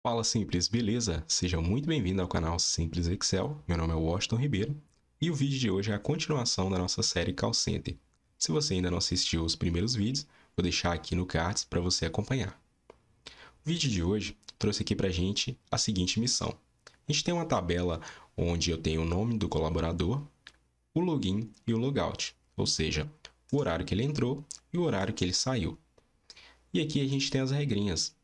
Fala Simples, beleza? Seja muito bem-vindo ao canal Simples Excel. Meu nome é Washington Ribeiro e o vídeo de hoje é a continuação da nossa série Call Center. Se você ainda não assistiu os primeiros vídeos, vou deixar aqui no card para você acompanhar. O vídeo de hoje trouxe aqui para a gente a seguinte missão. A gente tem uma tabela onde eu tenho o nome do colaborador, o login e o logout, ou seja, o horário que ele entrou e o horário que ele saiu. E aqui a gente tem as regrinhas.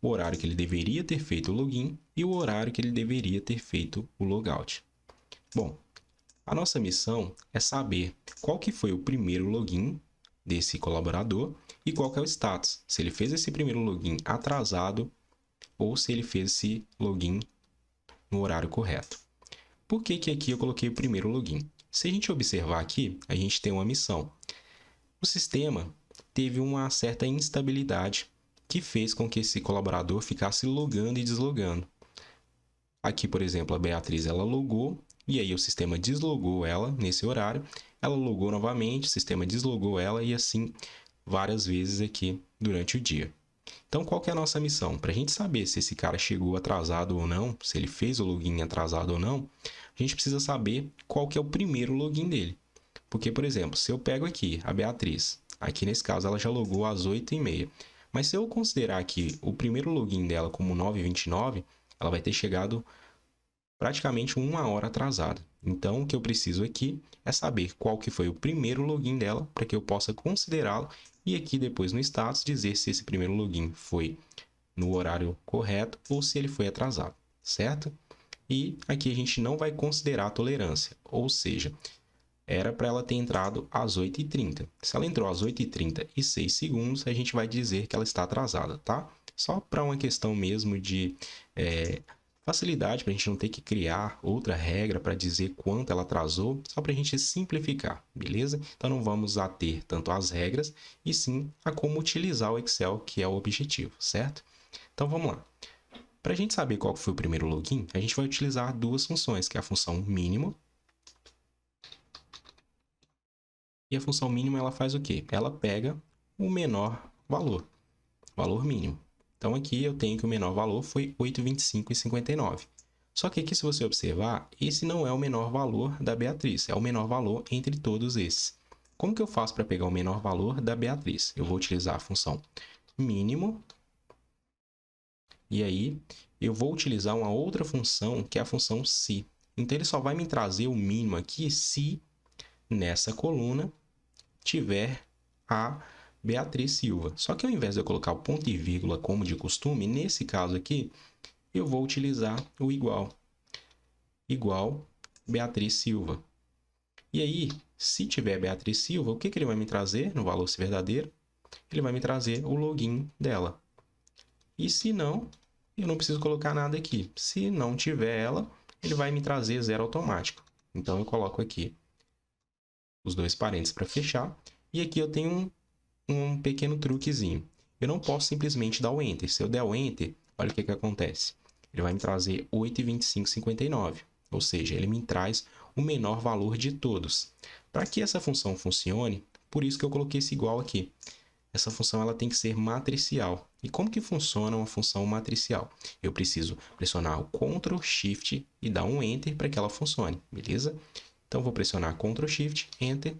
O horário que ele deveria ter feito o login e o horário que ele deveria ter feito o logout. Bom, a nossa missão é saber qual que foi o primeiro login desse colaborador e qual que é o status, se ele fez esse primeiro login atrasado ou se ele fez esse login no horário correto. Por que que aqui eu coloquei o primeiro login? Se a gente observar aqui, a gente tem uma missão. O sistema teve uma certa instabilidade que fez com que esse colaborador ficasse logando e deslogando. Aqui, por exemplo, a Beatriz ela logou e aí o sistema deslogou ela nesse horário. Ela logou novamente, o sistema deslogou ela e assim várias vezes aqui durante o dia. Então, qual que é a nossa missão? Para a gente saber se esse cara chegou atrasado ou não, se ele fez o login atrasado ou não, a gente precisa saber qual que é o primeiro login dele. Porque, por exemplo, se eu pego aqui a Beatriz, aqui nesse caso ela já logou às 8h30, mas se eu considerar aqui o primeiro login dela como 9h29, ela vai ter chegado praticamente uma hora atrasada. Então, o que eu preciso aqui é saber qual que foi o primeiro login dela para que eu possa considerá-lo e aqui depois no status dizer se esse primeiro login foi no horário correto ou se ele foi atrasado, certo? E aqui a gente não vai considerar a tolerância, ou seja, era para ela ter entrado às 8h30. Se ela entrou às 8h30 e 6 segundos, a gente vai dizer que ela está atrasada, tá? Só para uma questão mesmo de facilidade, para a gente não ter que criar outra regra para dizer quanto ela atrasou, só para a gente simplificar, beleza? Então não vamos ater tanto às regras, e sim a como utilizar o Excel, que é o objetivo, certo? Então vamos lá. Para a gente saber qual foi o primeiro login, a gente vai utilizar duas funções, que é a função mínimo. E a função mínima ela faz o quê? Ela pega o menor valor mínimo. Então aqui eu tenho que o menor valor foi 8,25,59. Só que aqui, se você observar, esse não é o menor valor da Beatriz, é o menor valor entre todos esses. Como que eu faço para pegar o menor valor da Beatriz? Eu vou utilizar a função mínimo, e aí eu vou utilizar uma outra função, que é a função se. Então ele só vai me trazer o mínimo aqui se nessa coluna tiver a Beatriz Silva. Só que ao invés de eu colocar o ponto e vírgula como de costume, nesse caso aqui, eu vou utilizar o igual. Igual Beatriz Silva. E aí, se tiver Beatriz Silva, o que ele vai me trazer no valor se verdadeiro? Ele vai me trazer o login dela. E se não, eu não preciso colocar nada aqui. Se não tiver ela, ele vai me trazer zero automático. Então eu coloco aqui os dois parênteses para fechar. E aqui eu tenho um pequeno truquezinho. Eu não posso simplesmente dar o Enter. Se eu der o Enter, olha o que acontece. Ele vai me trazer 8,25,59. Ou seja, ele me traz o menor valor de todos. Para que essa função funcione, por isso que eu coloquei esse igual aqui. Essa função ela tem que ser matricial. E como que funciona uma função matricial? Eu preciso pressionar o Ctrl Shift e dar um Enter para que ela funcione, beleza? Então vou pressionar Ctrl Shift, Enter,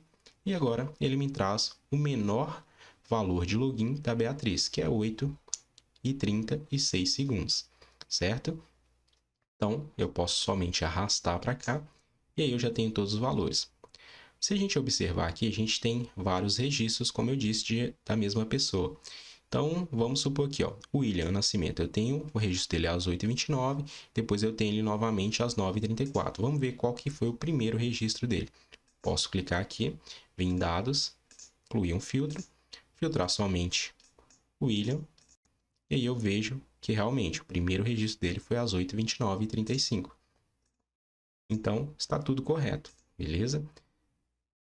e agora ele me traz o menor valor de login da Beatriz, que é 8h36 segundos, certo? Então eu posso somente arrastar para cá e aí eu já tenho todos os valores. Se a gente observar aqui, a gente tem vários registros, como eu disse, da mesma pessoa. Então, vamos supor aqui, ó, o William Nascimento. Eu tenho o registro dele às 8h29, depois eu tenho ele novamente às 9h34. Vamos ver qual que foi o primeiro registro dele. Posso clicar aqui, vir em dados, incluir um filtro, filtrar somente o William, e aí eu vejo que realmente o primeiro registro dele foi às 8h29,35. Então, está tudo correto, beleza?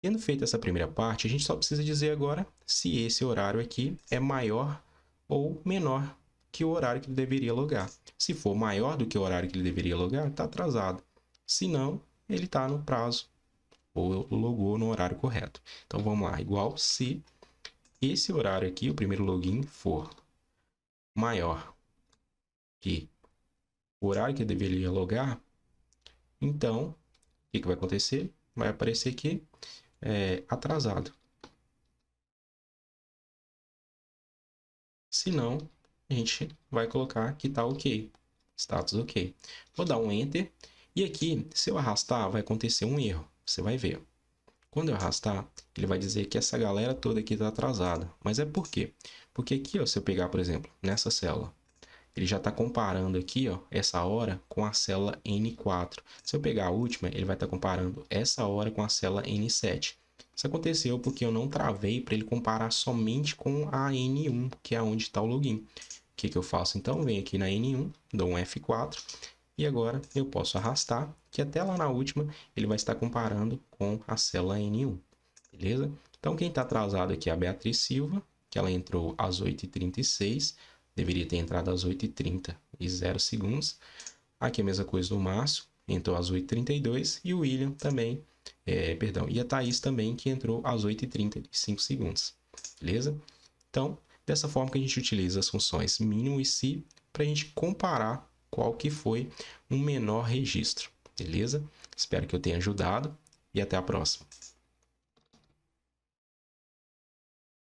Tendo feito essa primeira parte, a gente só precisa dizer agora se esse horário aqui é maior ou menor que o horário que ele deveria logar. Se for maior do que o horário que ele deveria logar, está atrasado. Se não, ele está no prazo ou logou no horário correto. Então vamos lá, igual se esse horário aqui, o primeiro login, for maior que o horário que ele deveria logar, então, o que vai acontecer? Vai aparecer aqui, atrasado. Se não, a gente vai colocar que está ok, status ok. Vou dar um Enter, e aqui, se eu arrastar, vai acontecer um erro, você vai ver. Quando eu arrastar, ele vai dizer que essa galera toda aqui está atrasada. Mas é por quê? Porque aqui, ó, se eu pegar, por exemplo, nessa célula, ele já está comparando aqui, ó, essa hora com a célula N4. Se eu pegar a última, ele vai estar comparando essa hora com a célula N7. Isso aconteceu porque eu não travei para ele comparar somente com a N1, que é onde está o login. O que eu faço? Então, venho aqui na N1, dou um F4 e agora eu posso arrastar, que até lá na última ele vai estar comparando com a célula N1, beleza? Então, quem está atrasado aqui é a Beatriz Silva, que ela entrou às 8h36, deveria ter entrado às 8h30 e 0 segundos. Aqui a mesma coisa do Márcio, entrou às 8h32 e o William também, e a Thaís também, que entrou às 8h35 segundos, beleza? Então, dessa forma que a gente utiliza as funções mínimo e se para a gente comparar qual que foi o menor registro, beleza? Espero que eu tenha ajudado e até a próxima.